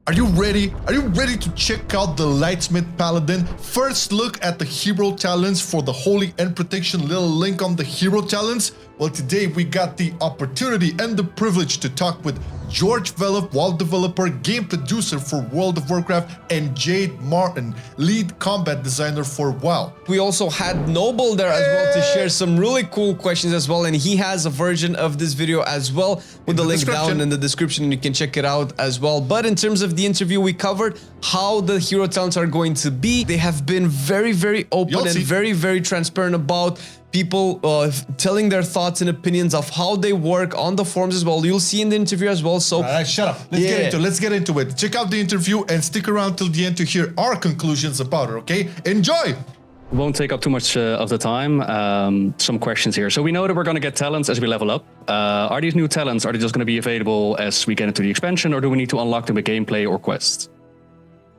Are you ready? Are you ready to check out the Lightsmith Paladin? First look at the hero talents for the Holy and Protection, little link on the hero talents. Well, today we got the opportunity and the privilege to talk with George Velev, WoW developer, game producer for World of Warcraft, and Jade Martin, lead combat designer for WoW. We also had Noble there as well to share some really cool questions as well, and he has a version of this video as well with the link down in the description, and you can check it out as well. But in terms of the interview, we covered how the hero talents are going to be. They have been very, very open and very, very transparent about people telling their thoughts and opinions of how they work on the forums as well. You'll see in the interview as well. So shut up. Let's get into it. Check out the interview and stick around till the end to hear our conclusions about it, okay? Enjoy! Won't take up too much of the time. Some questions here. So we know that we're going to get talents as we level up. Are these new talents, are they just going to be available as we get into the expansion, or do we need to unlock them with gameplay or quests?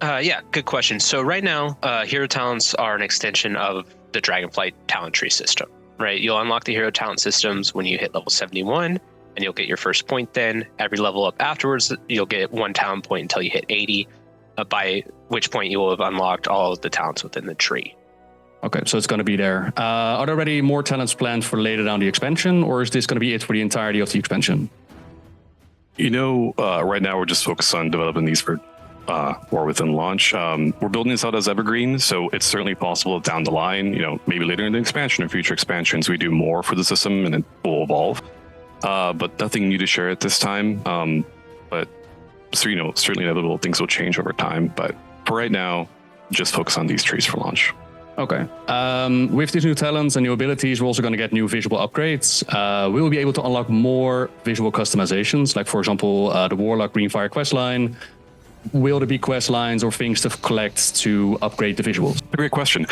Yeah, good question. So right now, hero talents are an extension of the Dragonflight talent tree system, right? You'll unlock the hero talent systems when you hit level 71, and you'll get your first point then. Every level up afterwards, you'll get one talent point until you hit 80, by which point you will have unlocked all of the talents within the tree. Okay, so it's going to be there. Are there already more talents planned for later down the expansion, or is this going to be it for the entirety of the expansion? You know, right now we're just focused on developing these for or within launch. We're building this out as evergreen, so it's certainly possible down the line, you know, maybe later in the expansion or future expansions, we do more for the system and it will evolve. But nothing new to share at this time. But so, you know, certainly inevitable things will change over time. But for right now, just focus on these trees for launch. Okay. With these new talents and new abilities, we're also going to get new visual upgrades. We will be able to unlock more visual customizations, like, for example, the Warlock Greenfire questline. Will there be quest lines or things to collect to upgrade the visuals? A great question.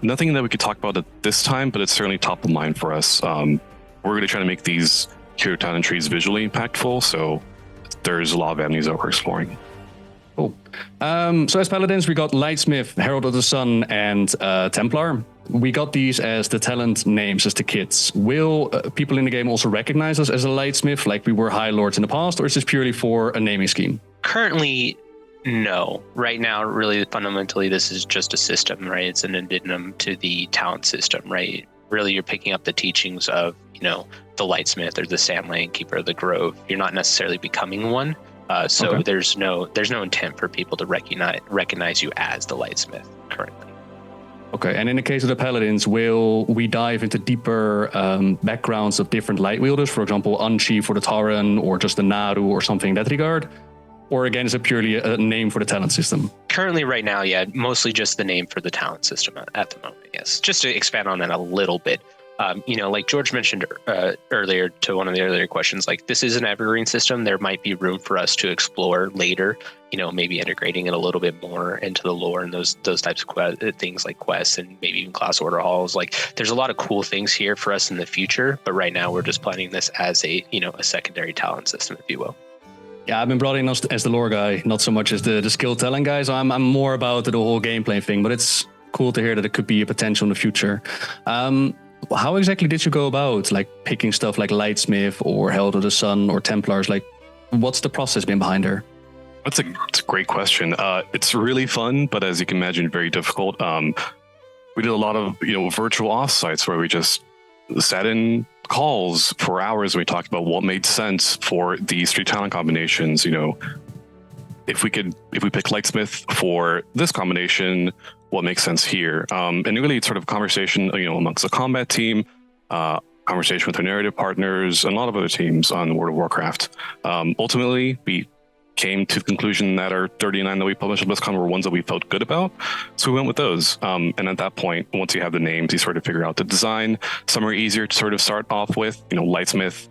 Nothing that we could talk about at this time, but it's certainly top of mind for us. We're going to try to make these hero talent trees visually impactful, so there's a lot of avenues that we're exploring. Cool. So as Paladins, we got Lightsmith, Herald of the Sun, and Templar. We got these as the talent names, as the kits. Will people in the game also recognize us as a Lightsmith, like we were High Lords in the past, or is this purely for a naming scheme? Currently, no. Right now, really, fundamentally, this is just a system, right? It's an addendum to the talent system, right? Really, you're picking up the teachings of, you know, the Lightsmith or the Sandlane Keeper of the Grove. You're not necessarily becoming one. So there's no intent for people to recognize you as the Lightsmith currently. Okay, and in the case of the Paladins, will we dive into deeper backgrounds of different light wielders, for example, Anchi for the Tauren, or just the Naru or something in that regard? Or again, is it purely a name for the talent system? Currently, right now, yeah, mostly just the name for the talent system at the moment, yes. Just to expand on that a little bit, you know, like George mentioned earlier to one of the earlier questions, like this is an evergreen system. There might be room for us to explore later, you know, maybe integrating it a little bit more into the lore and those types of things like quests and maybe even class order halls. Like there's a lot of cool things here for us in the future, but right now we're just planning this as a, you know, a secondary talent system, if you will. Yeah, I've been brought in as the lore guy, not so much as the skill talent guy. So I'm more about the whole gameplay thing, but it's cool to hear that it could be a potential in the future. How exactly did you go about like picking stuff like Lightsmith or Herald of the Sun or Templars? Like, what's the process been behind there? It's a great question. It's really fun, but as you can imagine, very difficult. We did a lot of, you know, virtual offsites where we just sat in calls for hours and we talked about what made sense for these three talent combinations. You know, if we pick Lightsmith for this combination, what makes sense here? And really it's sort of a conversation, you know, amongst the combat team, conversation with our narrative partners, and a lot of other teams on World of Warcraft. Ultimately, we came to the conclusion that our 39 that we published on BlizzCon were ones that we felt good about. So we went with those. And at that point, once you have the names, you sort of figure out the design. Some are easier to sort of start off with. You know, Lightsmith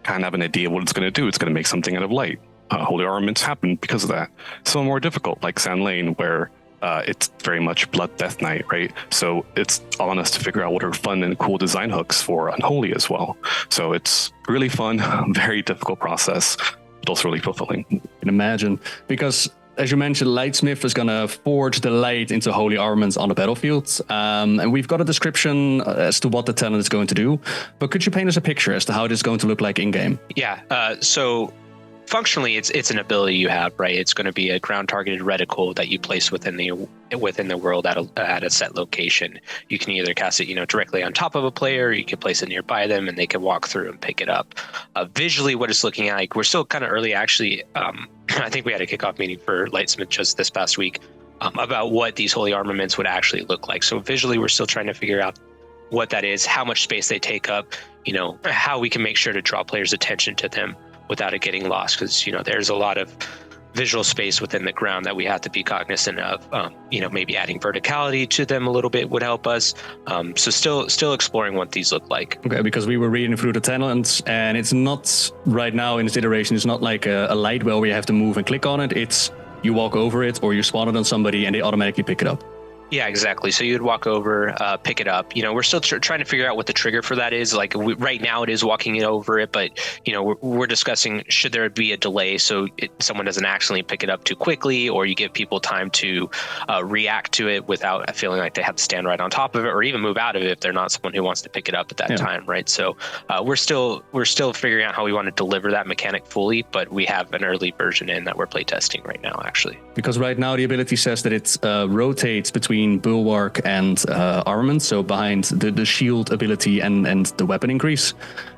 kind of have an idea of what it's going to do. It's going to make something out of light. Holy Armaments happened because of that. Some are more difficult, like Sandlane, where it's very much Blood Death Knight, right? So it's on us to figure out what are fun and cool design hooks for Unholy as well. So it's really fun, very difficult process, but also really fulfilling. I can imagine, because as you mentioned, Lightsmith is going to forge the light into Holy Armaments on the battlefield. And we've got a description as to what the talent is going to do. But could you paint us a picture as to how this is going to look like in-game? Yeah, so functionally, it's an ability you have, right? It's going to be a ground targeted reticle that you place within the world at a set location. You can either cast it, directly on top of a player, or you can place it nearby them, and they can walk through and pick it up. Visually, what it's looking at, like, we're still kind of early. Actually, I think we had a kickoff meeting for Lightsmith just this past week about what these Holy Armaments would actually look like. So visually, we're still trying to figure out what that is, how much space they take up, how we can make sure to draw players' attention to them without it getting lost, because there's a lot of visual space within the ground that we have to be cognizant of. Maybe adding verticality to them a little bit would help us. So still exploring what these look like. Okay, because we were reading through the talents, and it's not right now in this iteration. It's not like a light well where you have to move and click on it. It's you walk over it, or you spawn it on somebody, and they automatically pick it up. Yeah, exactly. So you'd walk over, pick it up. We're still trying to figure out what the trigger for that is. Like right now it is walking it over it, but we're discussing, should there be a delay so someone doesn't accidentally pick it up too quickly, or you give people time to react to it without feeling like they have to stand right on top of it, or even move out of it if they're not someone who wants to pick it up at that time, right? So we're still figuring out how we want to deliver that mechanic fully, but we have an early version in that we're playtesting right now, actually. Because right now the ability says that it rotates between Bulwark and Armaments, so behind the shield ability and the weapon increase.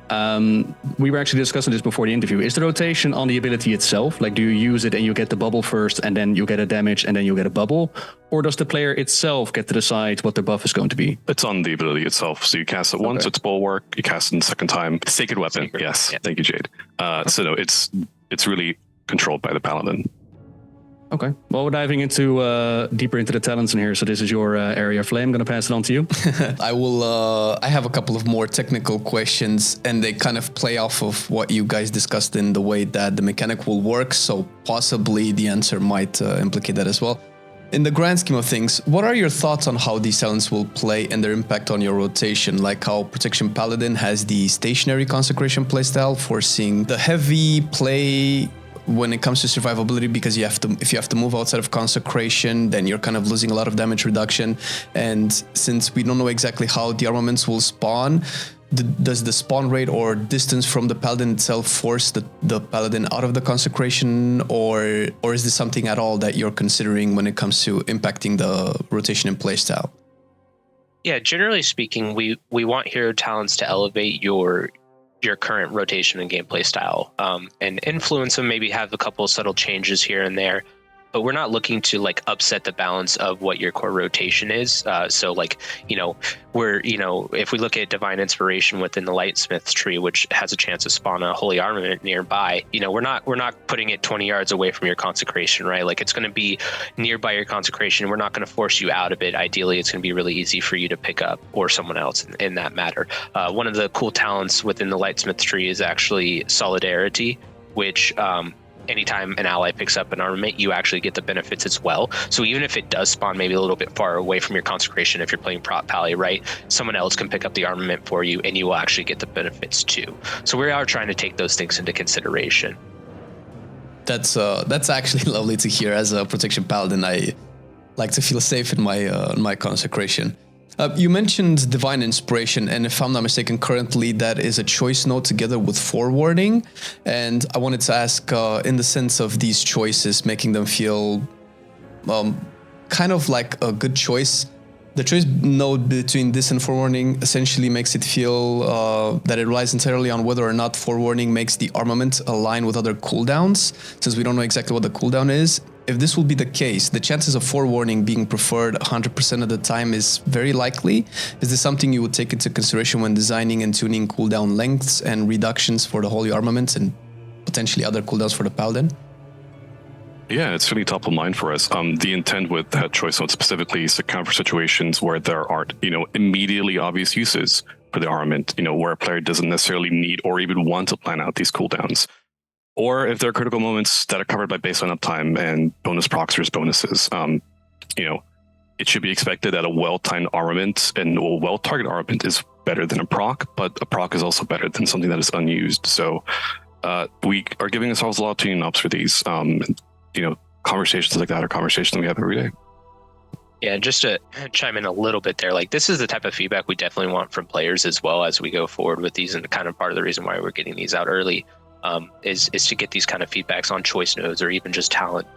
We were actually discussing this before the interview. Is the rotation on the ability itself? Like, do you use it and you get the bubble first, and then you get a damage, and then you get a bubble? Or does the player itself get to decide what the buff is going to be? It's on the ability itself. So you cast it once, it's Bulwark. You cast it the second time. Sacred Weapon. Yes. Yeah. Thank you, Jade. So no, it's really controlled by the Paladin. Okay. Well, we're diving deeper into the talents in here. So this is your area, Flame. I'm going to pass it on to you. I have a couple of more technical questions, and they kind of play off of what you guys discussed in the way that the mechanic will work. So possibly the answer might implicate that as well. In the grand scheme of things, what are your thoughts on how these talents will play and their impact on your rotation? Like how Protection Paladin has the stationary consecration playstyle, forcing the heavy play when it comes to survivability, because if you have to move outside of consecration, then you're kind of losing a lot of damage reduction. And since we don't know exactly how the armaments will spawn, does the spawn rate or distance from the paladin itself force the paladin out of the consecration, or is this something at all that you're considering when it comes to impacting the rotation and playstyle? Yeah, generally speaking, we want hero talents to elevate your current rotation and gameplay style, and influence them, maybe have a couple of subtle changes here and there, but we're not looking to like upset the balance of what your core rotation is. So like, if we look at divine inspiration within the Lightsmiths tree, which has a chance to spawn a holy armament nearby, we're not putting it 20 yards away from your consecration, right? Like it's going to be nearby your consecration. We're not going to force you out of it. Ideally, it's going to be really easy for you to pick up, or someone else in that matter. One of the cool talents within the Lightsmith tree is actually solidarity, which anytime an ally picks up an armament, you actually get the benefits as well. So even if it does spawn maybe a little bit far away from your consecration, if you're playing Prot Pally, right, someone else can pick up the armament for you, and you will actually get the benefits too. So we are trying to take those things into consideration. That's actually lovely to hear. As a Protection Paladin, I like to feel safe in my consecration. You mentioned divine inspiration, and if I'm not mistaken, currently that is a choice node together with Forewarning. And I wanted to ask, in the sense of these choices, making them feel kind of like a good choice. The choice node between this and Forewarning essentially makes it feel that it relies entirely on whether or not Forewarning makes the armament align with other cooldowns, since we don't know exactly what the cooldown is. If this will be the case, the chances of Forewarning being preferred 100% of the time is very likely. Is this something you would take into consideration when designing and tuning cooldown lengths and reductions for the Holy Armaments and potentially other cooldowns for the Paladin? Yeah, it's really top of mind for us. The intent with that choice node specifically is to account for situations where there aren't, immediately obvious uses for the armament, where a player doesn't necessarily need or even want to plan out these cooldowns. Or if there are critical moments that are covered by baseline uptime and bonus procs versus bonuses, it should be expected that a well-timed armament and a well-targeted armament is better than a proc, but a proc is also better than something that is unused. So we are giving ourselves a lot of tuning ups for these. Conversations like that are conversations we have every day. Yeah, just to chime in a little bit there, like this is the type of feedback we definitely want from players as well as we go forward with these, and kind of part of the reason why we're getting these out early. is to get these kind of feedbacks on choice nodes or even just talent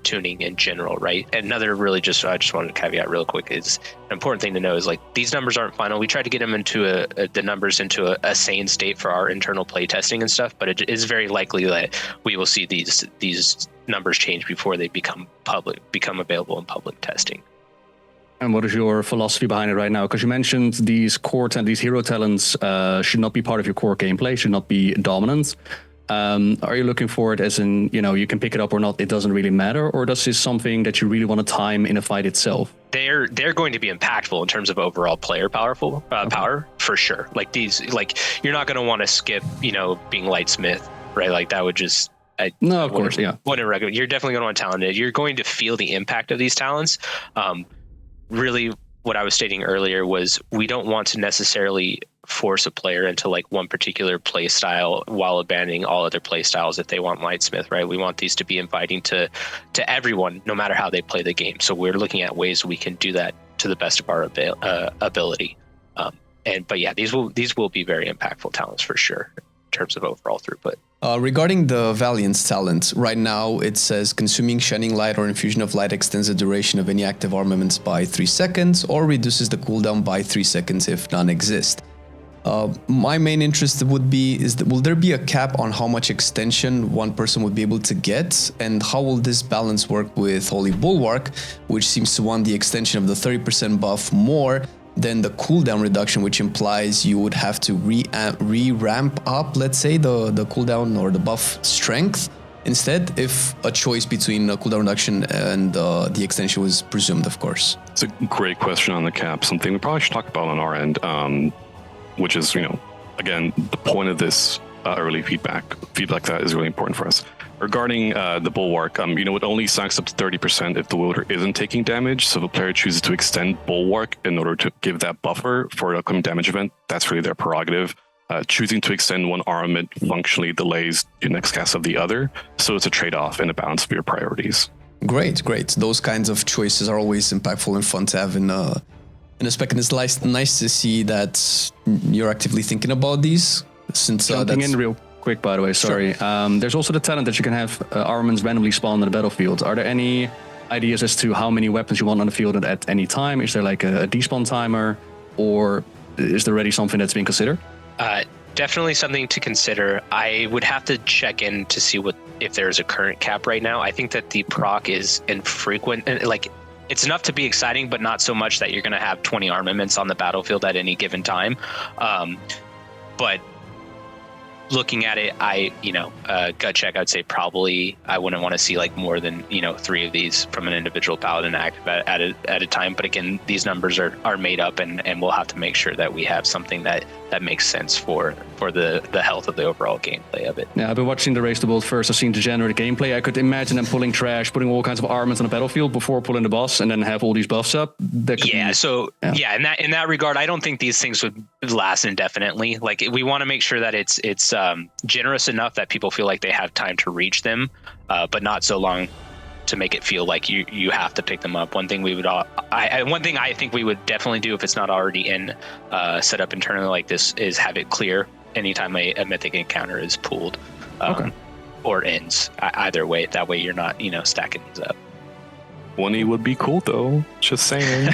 tuning in general, right? And another I just wanted to caveat real quick is an important thing to know is like these numbers aren't final. We try to get them into the numbers into a sane state for our internal play testing and stuff, but it is very likely that we will see these numbers change before they become available in public testing. And what is your philosophy behind it right now? Because you mentioned these hero talents should not be part of your core gameplay, should not be dominant. Are you looking for it as in, you can pick it up or not, it doesn't really matter? Or does this something that you really want to time in a fight itself? They're going to be impactful in terms of overall player power for sure. Like you're not going to want to skip, being Lightsmith, right? Like that would just... No, of course, yeah. You're definitely going to want talented. You're going to feel the impact of these talents. Really, what I was stating earlier was we don't want to necessarily force a player into like one particular play style while abandoning all other play styles if they want Lightsmith, right? We want these to be inviting to everyone, no matter how they play the game. So we're looking at ways we can do that to the best of our ability. But yeah, these will be very impactful talents for sure in terms of overall throughput. Regarding the Valiance talent, right now it says consuming Shining Light or Infusion of Light extends the duration of any active armaments by 3 seconds or reduces the cooldown by 3 seconds if none exist. My main interest would be, will there be a cap on how much extension one person would be able to get? And how will this balance work with Holy Bulwark, which seems to want the extension of the 30% buff more than the cooldown reduction, which implies you would have to re-ramp up, let's say, the cooldown or the buff strength instead, if a choice between a cooldown reduction and the extension was presumed, of course. It's a great question on the cap, something we probably should talk about on our end, which is, again, the point of this early feedback that is really important for us. Regarding the Bulwark, it only stacks up to 30% if the wielder isn't taking damage. So if a player chooses to extend Bulwark in order to give that buffer for an upcoming damage event, that's really their prerogative. Choosing to extend one armament functionally delays your next cast of the other. So it's a trade-off and a balance of your priorities. Great. Those kinds of choices are always impactful and fun to have in a spec, and it's nice to see that you're actively thinking about these. Since jumping in real quick, by the way, sorry. Sure. There's also the talent that you can have armaments randomly spawn on the battlefield. Are there any ideas as to how many weapons you want on the field at any time? Is there like a despawn timer, or is there already something that's being considered? Definitely something to consider. I would have to check in to see if there's a current cap right now. I think that the proc is infrequent, and it's enough to be exciting, but not so much that you're going to have 20 armaments on the battlefield at any given time. But looking at it, gut check, I'd say probably I wouldn't want to see like more than 3 of these from an individual paladin active at a time. But again, these numbers are made up, and we'll have to make sure that we have something that makes sense for the health of the overall gameplay of it. Yeah, I've been watching the Race to World first. I've seen degenerate gameplay. I could imagine them pulling trash, putting all kinds of armaments on the battlefield before pulling the boss, and then have all these buffs up. In that regard, I don't think these things would last indefinitely. Like, we want to make sure that it's generous enough that people feel like they have time to reach them, but not so long to make it feel like you have to pick them up. One thing I think we would definitely do, if it's not already in set up internally like this, is have it clear anytime a mythic encounter is pulled or ends. Either way, that way you're not stacking these up. 20 would be cool though, just saying.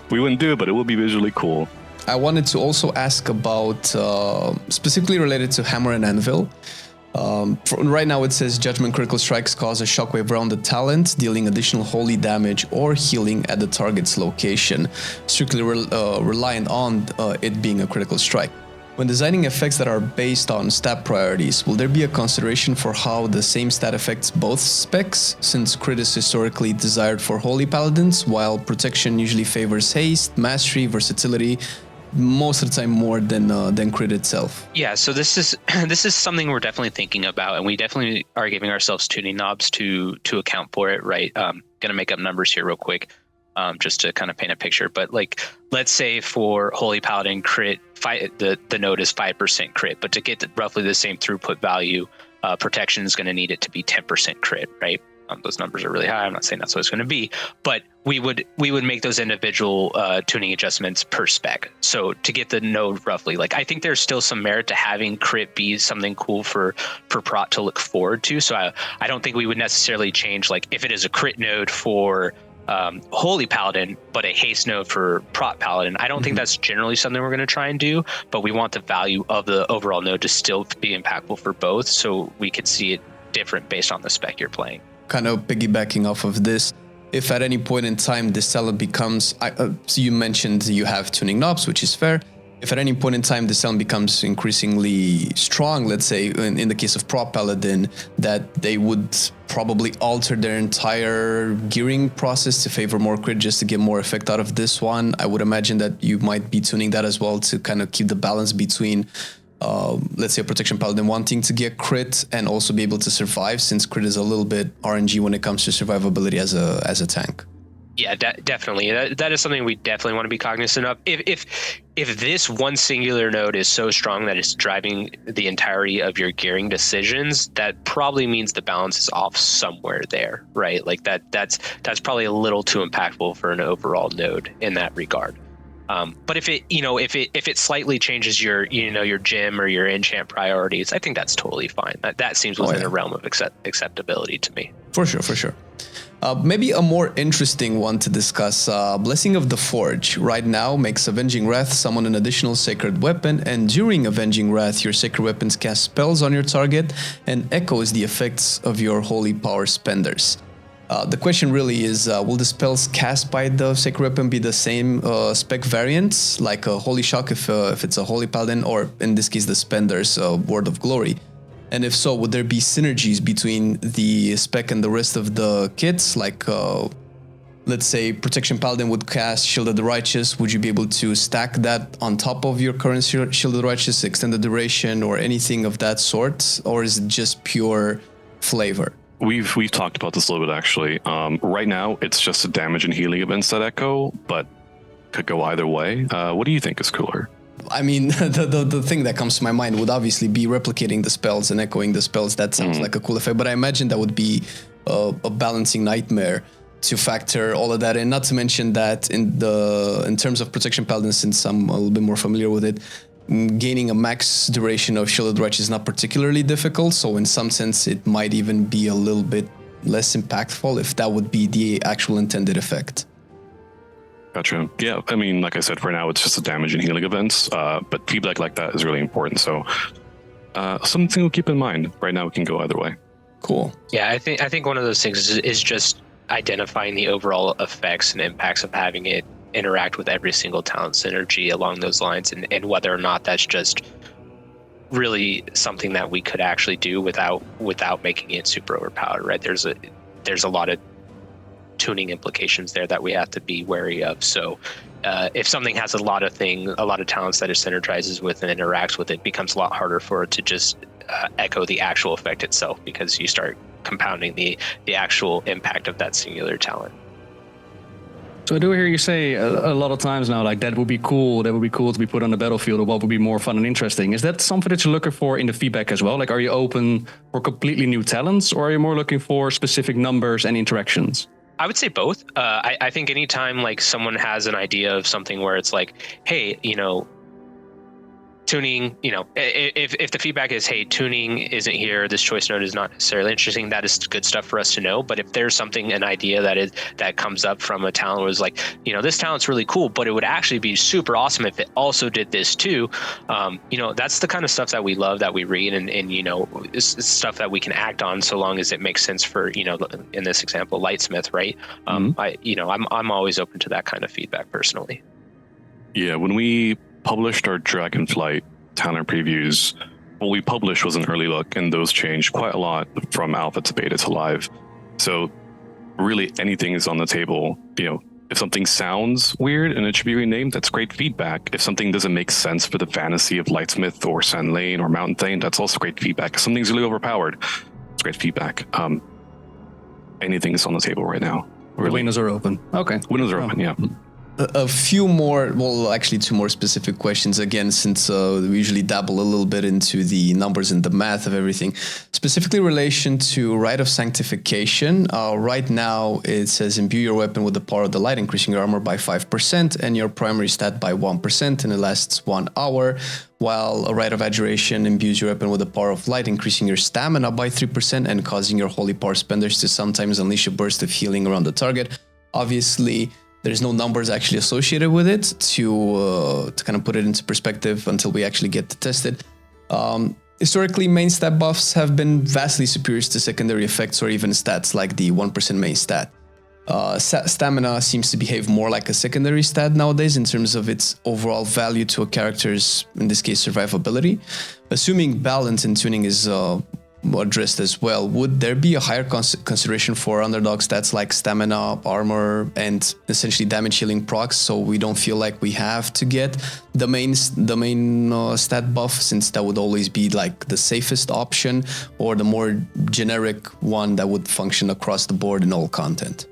We wouldn't do it, but it would be visually cool. I wanted to also ask about specifically related to Hammer and Anvil. Right now it says Judgment critical strikes cause a shockwave around the talent, dealing additional holy damage or healing at the target's location, strictly reliant on it being a critical strike. When designing effects that are based on stat priorities, will there be a consideration for how the same stat affects both specs, since crit is historically desired for Holy Paladins, while protection usually favors haste, mastery, versatility, most of the time more than crit itself? Yeah, so this is something we're definitely thinking about, and we definitely are giving ourselves tuning knobs to account for it, right? Gonna make up numbers here real quick, just to kind of paint a picture. But like, let's say for Holy Paladin crit, the node is 5% crit, but to get roughly the same throughput value, protection is going to need it to be 10% crit, right? Those numbers are really high. I'm not saying that's what it's going to be, but we would make those individual tuning adjustments per spec. So to get the node roughly, like I think there's still some merit to having crit be something cool for Prot to look forward to. So I don't think we would necessarily change, like if it is a crit node for Holy Paladin, but a haste node for Prot Paladin. I don't think that's generally something we're going to try and do, but we want the value of the overall node to still be impactful for both, so we could see it different based on the spec you're playing. Kind of piggybacking off of this, if at any point in time this talent becomes, so you mentioned you have tuning knobs, which is fair. If at any point in time this talent becomes increasingly strong, let's say in the case of Prot Paladin, that they would probably alter their entire gearing process to favor more crit just to get more effect out of this one. I would imagine that you might be tuning that as well to kind of keep the balance between let's say a Protection Paladin wanting to get crit and also be able to survive, since crit is a little bit RNG when it comes to survivability as a tank. Yeah, definitely. That is something we definitely want to be cognizant of. If this one singular node is so strong that it's driving the entirety of your gearing decisions, that probably means the balance is off somewhere there, right? Like that's probably a little too impactful for an overall node in that regard. But if it slightly changes your gem or your enchant priorities, I think that's totally fine. That seems within a realm of acceptability to me. For sure. Maybe a more interesting one to discuss. Blessing of the Forge. Right now makes Avenging Wrath summon an additional sacred weapon, and during Avenging Wrath your sacred weapons cast spells on your target and echoes the effects of your holy power spenders. The question really is, will the spells cast by the sacred weapon be the same spec variants, like a Holy Shock if it's a Holy Paladin, or in this case the spenders, Word of Glory? And if so, would there be synergies between the spec and the rest of the kits? Like, let's say Protection Paladin would cast Shield of the Righteous. Would you be able to stack that on top of your current Shield of the Righteous, extended duration, or anything of that sort? Or is it just pure flavor? We've talked about this a little bit, actually. Right now, it's just a damage and healing events that echo, but could go either way. What do you think is cooler? I mean, the thing that comes to my mind would obviously be replicating the spells and echoing the spells. That sounds like a cool effect, but I imagine that would be a balancing nightmare to factor all of that in. Not to mention that in terms of Protection Paladin, since I'm a little bit more familiar with it, gaining a max duration of Shield of the Righteous is not particularly difficult, so in some sense it might even be a little bit less impactful if that would be the actual intended effect. Gotcha. Yeah, I mean, like I said, for now it's just a damage and healing events, but feedback like that is really important, so something we'll keep in mind. Right now it can go either way. Cool. Yeah, I think one of those things is just identifying the overall effects and impacts of having it interact with every single talent synergy along those lines, and whether or not that's just really something that we could actually do without making it super overpowered, right? There's a lot of tuning implications there that we have to be wary of. So if something has a lot of talents that it synergizes with and interacts with, it becomes a lot harder for it to just echo the actual effect itself, because you start compounding the actual impact of that singular talent. So I do hear you say a lot of times now, like, that would be cool to be put on the battlefield, or what would be more fun and interesting. Is that something that you're looking for in the feedback as well? Like, are you open for completely new talents, or are you more looking for specific numbers and interactions? I would say both. I think anytime like someone has an idea of something where it's like, hey, tuning, if the feedback is, hey, tuning isn't here, this choice node is not necessarily interesting, that is good stuff for us to know. But if there's an idea that comes up from a talent was like, this talent's really cool, but it would actually be super awesome if it also did this too. That's the kind of stuff that we love, that we read, and it's stuff that we can act on, so long as it makes sense for, in this example, Lightsmith, right? I'm always open to that kind of feedback personally. Yeah, when we published our Dragonflight talent previews, what we published was an early look, and those changed quite a lot from alpha to beta to live. So really anything is on the table. If something sounds weird and it should be renamed, that's great feedback. If something doesn't make sense for the fantasy of Lightsmith or Sand Lane or Mountain Thane, that's also great feedback. If something's really overpowered, it's great feedback. Anything is on the table right now. Really. The windows are open. Okay. Windows are open, yeah. a few more, well, actually 2 more specific questions again, since we usually dabble a little bit into the numbers and the math of everything. Specifically in relation to Rite of Sanctification, right now it says imbue your weapon with the power of the light, increasing your armor by 5% and your primary stat by 1%, and it lasts 1 hour. While a Rite of Adjuration imbues your weapon with the power of light, increasing your stamina by 3% and causing your holy power spenders to sometimes unleash a burst of healing around the target. Obviously, there's no numbers actually associated with it to kind of put it into perspective until we actually get to test it. Historically, main stat buffs have been vastly superior to secondary effects or even stats like the 1% main stat. Stamina seems to behave more like a secondary stat nowadays in terms of its overall value to a character's, in this case, survivability. Assuming balance and tuning is addressed as well, would there be a higher consideration for underdog stats like stamina, armor, and essentially damage healing procs, so we don't feel like we have to get the main stat buff, since that would always be like the safest option, or the more generic one that would function across the board in all content?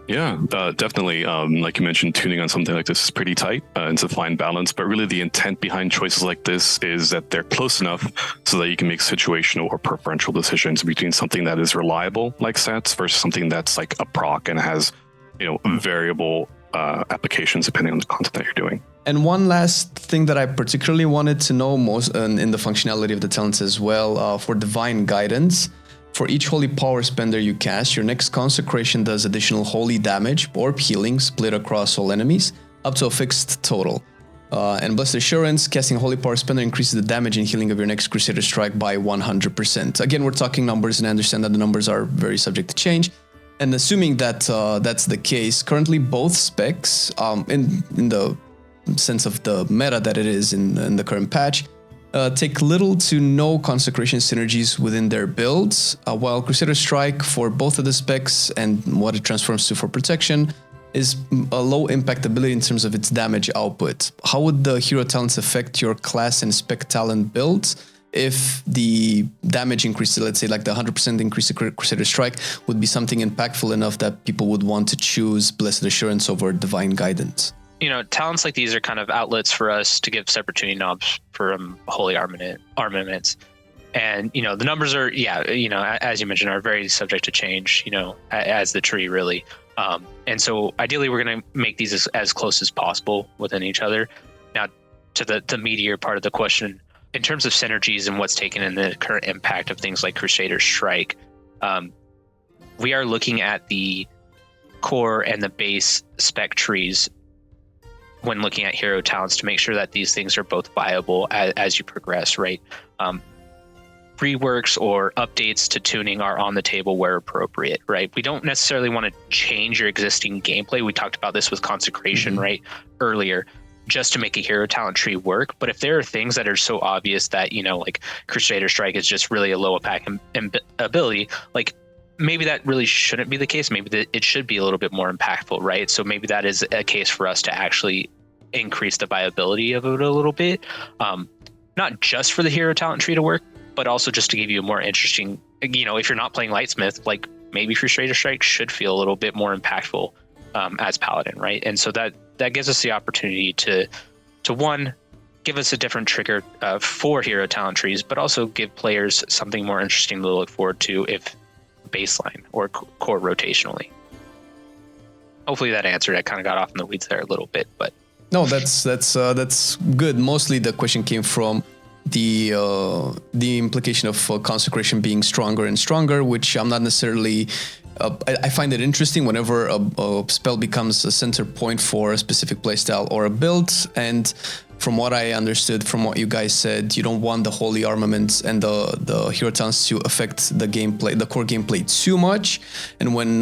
Yeah, definitely. Like you mentioned, tuning on something like this is pretty tight and it's a fine balance. But really, the intent behind choices like this is that they're close enough so that you can make situational or preferential decisions between something that is reliable, like stats, versus something that's like a proc and has, variable applications depending on the content that you're doing. And one last thing that I particularly wanted to know most in the functionality of the talents as well, for Divine Guidance. For each holy power spender you cast, your next consecration does additional holy damage or healing split across all enemies, up to a fixed total. And Blessed Assurance, casting a holy power spender increases the damage and healing of your next Crusader strike by 100%. Again, we're talking numbers, and I understand that the numbers are very subject to change. And assuming that that's the case, currently both specs, in the sense of the meta that it is in the current patch, take little to no consecration synergies within their builds, while Crusader Strike for both of the specs and what it transforms to for protection is a low impact ability in terms of its damage output. How would the hero talents affect your class and spec talent builds if the damage increase, let's say like the 100% increase to Crusader Strike, would be something impactful enough that people would want to choose Blessed Assurance over Divine Guidance? Talents like these are kind of outlets for us to give separate tuning knobs for Holy Armaments. And, the numbers are, as you mentioned, are very subject to change, as the tree really. And so ideally we're going to make these as close as possible within each other. Now, to the meatier part of the question, in terms of synergies and what's taken in the current impact of things like Crusader Strike, we are looking at the core and the base spec trees when looking at hero talents to make sure that these things are both viable as you progress, right? Reworks or updates to tuning are on the table where appropriate, right? We don't necessarily want to change your existing gameplay. We talked about this with Consecration, right, earlier, just to make a hero talent tree work. But if there are things that are so obvious that, like Crusader Strike is just really a low attack ability, like maybe that really shouldn't be the case. Maybe it should be a little bit more impactful, right? So maybe that is a case for us to actually increase the viability of it a little bit. Not just for the hero talent tree to work, but also just to give you a more interesting, if you're not playing Lightsmith, like maybe Crusader Strike should feel a little bit more impactful as Paladin, right? And so that gives us the opportunity to one, give us a different trigger for hero talent trees, but also give players something more interesting to look forward to if baseline or core rotationally. Hopefully that answered. I kind of got off in the weeds there a little bit, but no, that's good. Mostly the question came from the implication of consecration being stronger and stronger, which I'm not necessarily. I find it interesting whenever a spell becomes a center point for a specific playstyle or a build. And from what I understood, from what you guys said, you don't want the Holy Armaments and the hero talents to affect the gameplay, the core gameplay too much. And when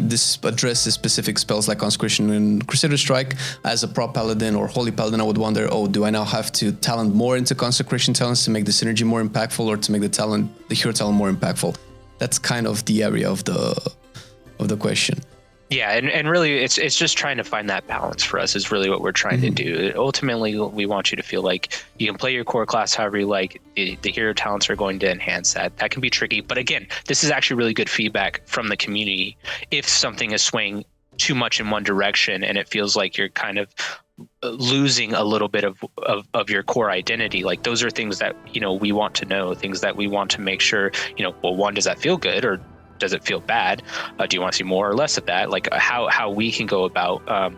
this addresses specific spells like Consecration and Crusader Strike, as a Prot Paladin or Holy Paladin, I would wonder, do I now have to talent more into Consecration talents to make the synergy more impactful, or to make the hero talent more impactful? That's kind of the area of the question. Yeah, and really, it's just trying to find that balance for us is really what we're trying to do. Ultimately, we want you to feel like you can play your core class however you like. The hero talents are going to enhance that. That can be tricky. But again, this is actually really good feedback from the community. If something is swaying too much in one direction, and it feels like you're kind of losing a little bit of your core identity. Like those are things that, you know, we want to know, things that we want to make sure, you know, well, one, does that feel good or does it feel bad? Do you want to see more or less of that? Like how we can go about,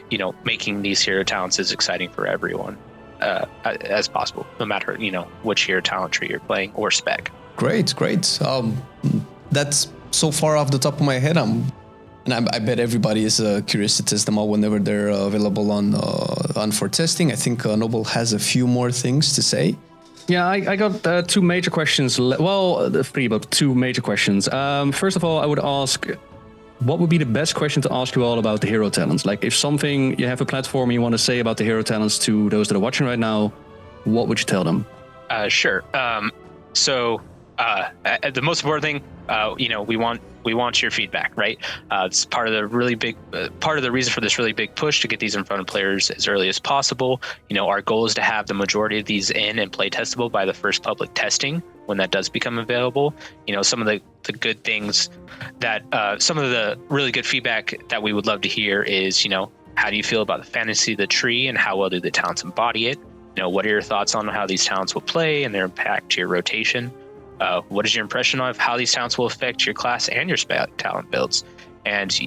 you know, making these hero talents as exciting for everyone as possible, no matter, you know, which hero talent tree you're playing or spec. Great. That's so far off the top of my head. I bet everybody is curious to test them out whenever they're available on for testing. I think Noble has a few more things to say. Yeah, I got two major questions. Three, but two major questions. First of all, I would ask, what would be the best question to ask you all about the hero talents? Like if something, you have a platform you want to say about the hero talents to those that are watching right now, what would you tell them? Sure. So the most important thing, you know, we want your feedback, right? It's part of the really big part of the reason for this really big push to get these in front of players as early as possible. You know, our goal is to have the majority of these in and play testable by the first public testing when that does become available. You know, some of the good things that some of the really good feedback that we would love to hear is, you know, how do you feel about the fantasy of the tree and how well do the talents embody it? You know, what are your thoughts on how these talents will play and their impact to your rotation? What is your impression of how these talents will affect your class and your spec talent builds? And,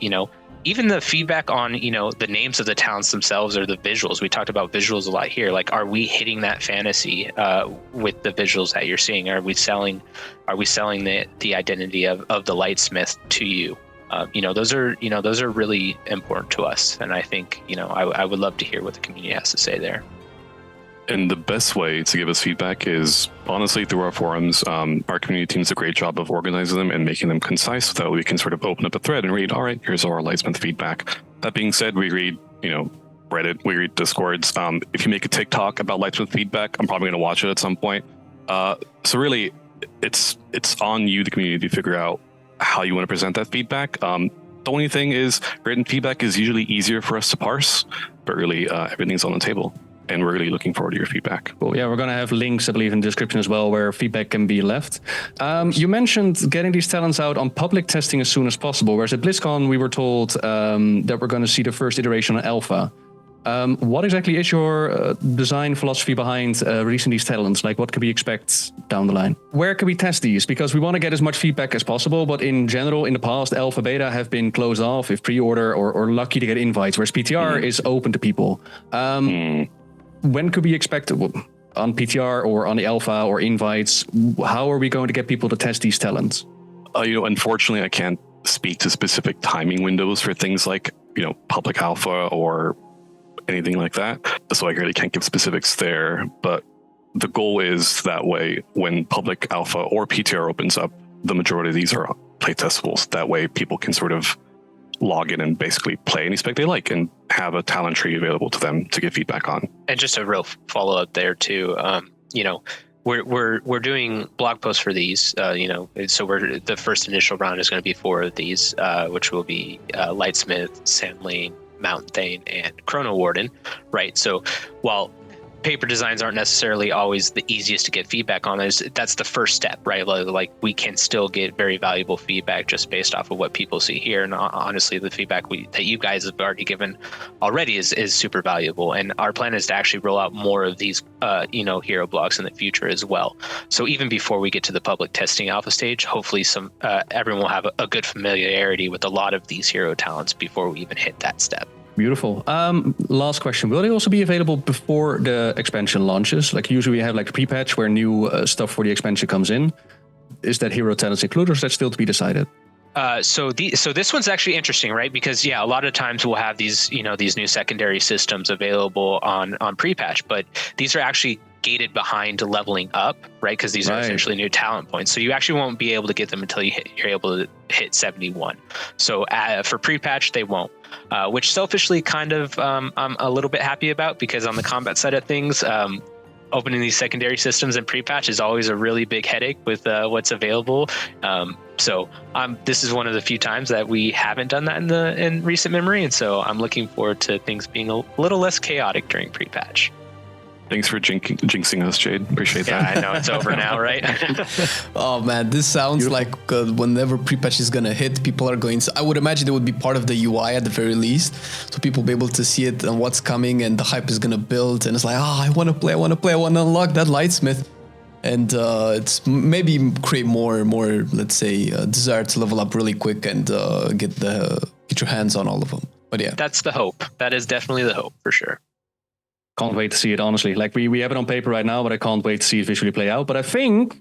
you know, even the feedback on, you know, the names of the talents themselves or the visuals. We talked about visuals a lot here. Like, are we hitting that fantasy with the visuals that you're seeing? Are we selling the identity of the Lightsmith to you? You know, those are really important to us. And I think, you know, I would love to hear what the community has to say there. And the best way to give us feedback is honestly through our forums. Our community team does a great job of organizing them and making them concise so that we can sort of open up a thread and read, all right, here's our Lightsmith feedback. That being said, we read, you know, Reddit, we read Discords. If you make a TikTok about Lightsmith feedback, I'm probably going to watch it at some point. So really, it's on you, the community, to figure out how you want to present that feedback. The only thing is written feedback is usually easier for us to parse, but really everything's on the table. And we're really looking forward to your feedback. Cool. Yeah, we're going to have links, I believe, in the description as well, where feedback can be left. You mentioned getting these talents out on public testing as soon as possible, whereas at BlizzCon, we were told that we're going to see the first iteration on alpha. What exactly is your design philosophy behind releasing these talents? Like, what can we expect down the line? Where can we test these? Because we want to get as much feedback as possible, but in general, in the past, alpha, beta have been closed off if pre-order or lucky to get invites, whereas PTR is open to people. When could we expect on PTR or on the alpha or invites? How are we going to get people to test these talents? You know, unfortunately, I can't speak to specific timing windows for things like, you know, public alpha or anything like that. So I really can't give specifics there. But the goal is that way when public alpha or PTR opens up, the majority of these are play testables. That way people can sort of log in and basically play any spec they like and have a talent tree available to them to get feedback on. And just a real follow up there too. You know, we're doing blog posts for these. You know, so the first initial round is going to be 4 of these, which will be Lightsmith, Sandlane, Mountain Thane, and Chrono Warden. Right. So while paper designs aren't necessarily always the easiest to get feedback on, that's the first step, right? Like we can still get very valuable feedback just based off of what people see here. And honestly, the feedback that you guys have already given already is super valuable. And our plan is to actually roll out more of these, you know, hero blocks in the future as well. So even before we get to the public testing alpha stage, hopefully everyone will have a good familiarity with a lot of these hero talents before we even hit that step. Beautiful. Last question. Will they also be available before the expansion launches? Like usually we have like a pre-patch where new stuff for the expansion comes in. Is that hero talents included or is that still to be decided? So this one's actually interesting, right? Because yeah, a lot of times we'll have these, you know, these new secondary systems available on pre-patch, but these are actually gated behind leveling up, right? Because these are essentially new talent points. So you actually won't be able to get them until you're able to hit 71. So for pre-patch, they won't. Which selfishly kind of I'm a little bit happy about, because on the combat side of things, opening these secondary systems and pre-patch is always a really big headache with what's available. So this is one of the few times that we haven't done that in recent memory, and so I'm looking forward to things being a little less chaotic during pre-patch. Thanks for jinxing us, Jade. Appreciate Yeah, that. I know it's over now, right? Oh man, this sounds like whenever pre-patch is gonna hit, people are going to, I would imagine it would be part of the UI at the very least, so people will be able to see it and what's coming, and the hype is gonna build, and it's like, I want to play, I want to unlock that Lightsmith, and it's maybe create more, let's say, desire to level up really quick and get your hands on all of them. But yeah, that's the hope. That is definitely the hope for sure. Can't wait to see it, honestly. Like we have it on paper right now, but I can't wait to see it visually play out. But I think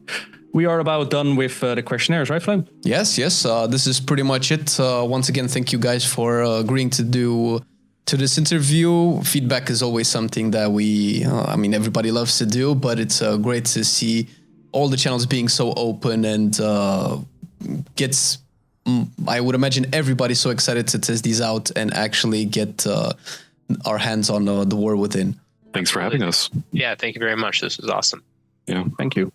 we are about done with the questionnaires, right, Flame? Yes. This is pretty much it. Once again, thank you guys for agreeing to do this interview. Feedback is always something that everybody loves to do, but it's great to see all the channels being so open and gets, I would imagine, everybody so excited to test these out and actually get our hands on the War Within. Thanks for having us. Yeah, thank you very much. This was awesome. Yeah, Thank you.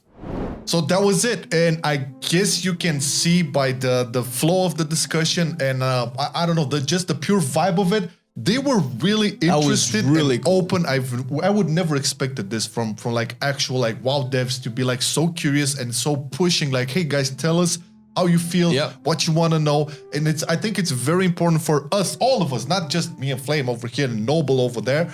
So that was it, and I guess you can see by the flow of the discussion and I don't know, just the pure vibe of it. They were really interested, really and cool. open. I would never expected this from like actual like WoW devs to be like so curious and so pushing. Like, hey guys, tell us how you feel, what you want to know. And I think it's very important for us, all of us, not just me and Flame over here and Noble over there.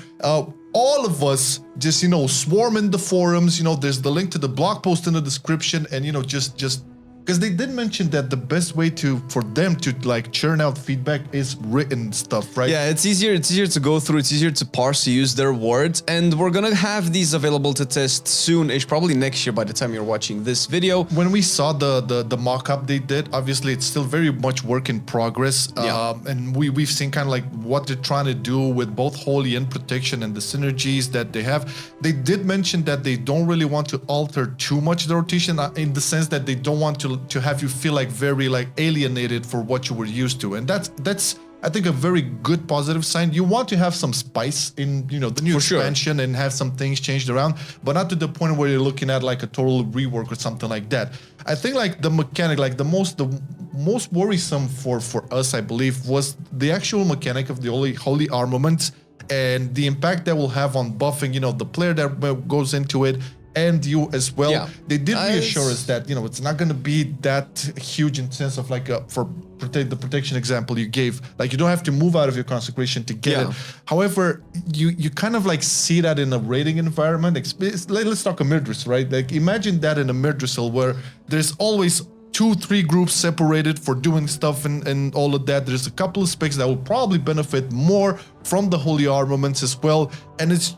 All of us just, swarm in the forums. There's the link to the blog post in the description, and, just because they did mention that the best way for them to like churn out feedback is written stuff, right? Yeah, it's easier to go through, it's easier to parse, to use their words, and we're gonna have these available to test soon-ish, probably next year by the time you're watching this video. When we saw the mock-up they did, obviously it's still very much work in progress, and we've seen kind of like what they're trying to do with both Holy and Protection and the synergies that they have. They did mention that they don't really want to alter too much the rotation, in the sense that they don't want to have you feel like very like alienated for what you were used to, and that's I think a very good positive sign. You want to have some spice in the new expansion and have some things changed around, but not to the point where you're looking at like a total rework or something like that. I think like the mechanic, like the most worrisome for us, I believe, was the actual mechanic of the Holy Armaments and the impact that will have on buffing the player that goes into it, and you as well. Yeah. They did reassure us that it's not going to be that huge in sense of like for the protection example you gave. Like you don't have to move out of your consecration to get it. However, you kind of like see that in a raiding environment. Let's talk a Mirdris, right? Like imagine that in a Mirdris where there's always 2-3 groups separated for doing stuff and all of that. There's a couple of specs that will probably benefit more from the Holy Armaments as well, and it's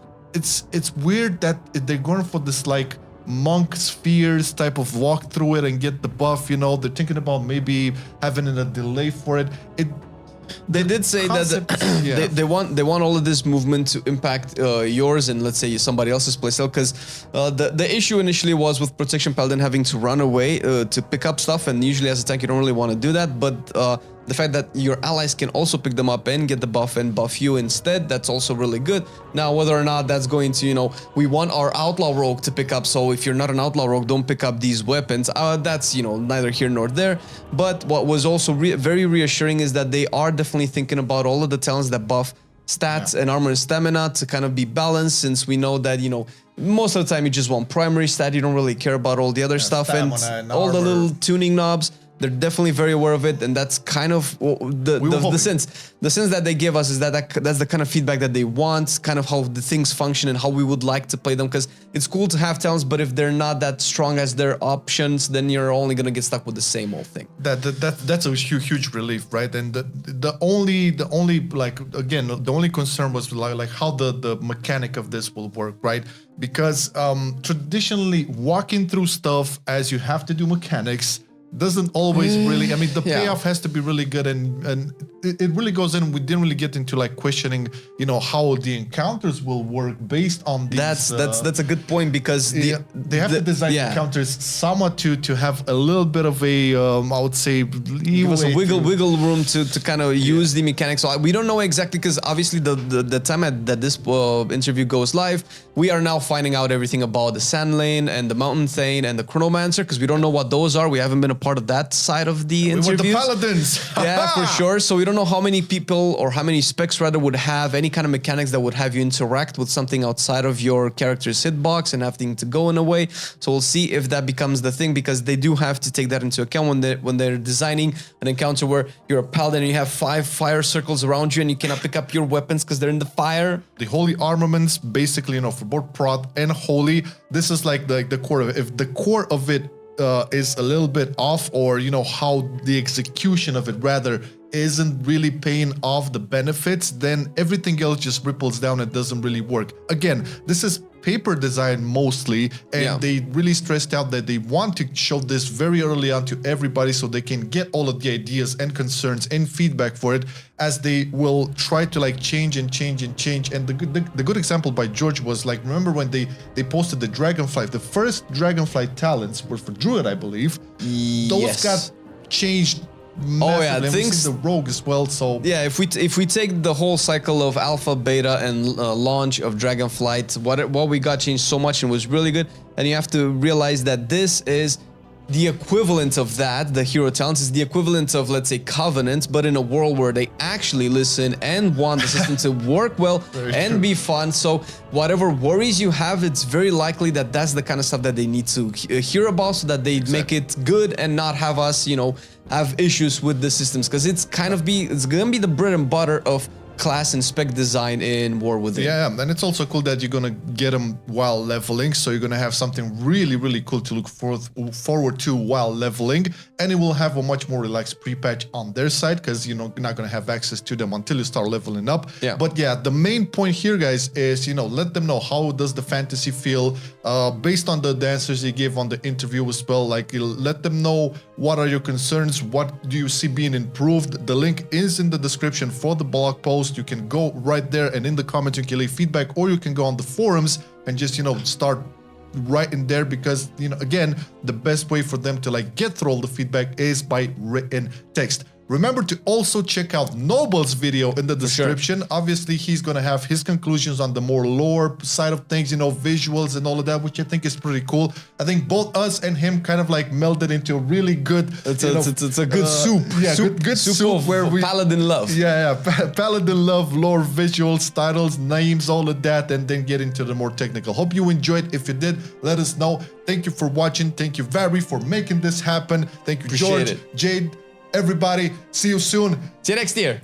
weird that they're going for this like monk spheres type of walk through it and get the buff. They're thinking about maybe having a delay for it. They did say that they want all of this movement to impact yours and let's say somebody else's playstyle, because the issue initially was with Protection Paladin having to run away to pick up stuff, and usually as a tank you don't really want to do that, but the fact that your allies can also pick them up and get the buff and buff you instead, that's also really good. Now, whether or not that's going to, we want our Outlaw Rogue to pick up, so if you're not an Outlaw Rogue, don't pick up these weapons. That's, neither here nor there. But what was also very reassuring is that they are definitely thinking about all of the talents that buff stats and armor and stamina to kind of be balanced, since we know that, most of the time you just want primary stat, you don't really care about all the other stuff and all the little tuning knobs. They're definitely very aware of it, and that's kind of the sense that they give us is that's the kind of feedback that they want, kind of how the things function and how we would like to play them, because it's cool to have talents, but if they're not that strong as their options, then you're only gonna get stuck with the same old thing. That's a huge relief, right? And the only like again the only concern was like how the mechanic of this will work, right? Because traditionally walking through stuff as you have to do mechanics doesn't always really, the payoff has to be really good, and it really goes in. We didn't really get into like questioning, how the encounters will work based on these. That's a good point, because they have to design encounters somewhat to have a little bit of a I would say give us a wiggle room to kind of use the mechanics. So we don't know exactly, because obviously the time that this interview goes live, we are now finding out everything about the Sand Lane and the Mountain Thane and the Chronomancer, because we don't know what those are. We haven't been a part of that side of the We were interviews. the Paladins. Yeah, for sure. So we don't know how many people or how many specs rather would have any kind of mechanics that would have you interact with something outside of your character's hitbox and having to go in a way. So we'll see if that becomes the thing, because they do have to take that into account when they're designing an encounter where you're a paladin and you have 5 fire circles around you and you cannot pick up your weapons because they're in the fire. The Holy Armaments, basically, you know, for both Prot and Holy, this is like the core of it. If the core of it is a little bit off, or, you know, how the execution of it rather isn't really paying off the benefits, then everything else just ripples down and doesn't really work. Again, this is paper design mostly, and they really stressed out that they want to show this very early on to everybody so they can get all of the ideas and concerns and feedback for it, as they will try to like change and change and change. And the good example by George was like, remember when they posted the Dragonfly, the first Dragonfly talents were for Druid, I believe. Those got changed massively. Oh yeah, and things the Rogue as well. So yeah, if we take the whole cycle of alpha, beta, and launch of Dragonflight, what we got changed so much and was really good. And you have to realize that this is the equivalent of that. The Hero Talents is the equivalent of, let's say, Covenant, but in a world where they actually listen and want the system to work well and be fun. So whatever worries you have, it's very likely that that's the kind of stuff that they need to hear about, so that they make it good and not have us, you know, have issues with the systems, because it's gonna be the bread and butter of class and spec design in War Within. Yeah, and it's also cool that you're gonna get them while leveling, so you're gonna have something really, really cool to look forward to while leveling, and it will have a much more relaxed pre-patch on their side, because you're not gonna have access to them until you start leveling up. Yeah. But yeah, the main point here, guys, is, you know, let them know how does the fantasy feel based on the answers you gave on the interview as well. Like, let them know what are your concerns, what do you see being improved. The link is in the description for the blog post. You can go right there, and in the comments you can leave feedback, or you can go on the forums and just, you know, start right in there, because, you know, again, the best way for them to like get through all the feedback is by written text. Remember to also check out Noble's video in the description. Obviously, he's going to have his conclusions on the more lore side of things, you know, visuals and all of that, which I think is pretty cool. I think both us and him kind of like melded into a really good... It's a good soup. Yeah, good soup where we... Paladin love. Yeah, Paladin love, lore, visuals, titles, names, all of that, and then get into the more technical. Hope you enjoyed. If you did, let us know. Thank you for watching. Thank you, Vary, for making this happen. Thank you, George, Jade, everybody. See you soon. See you next year.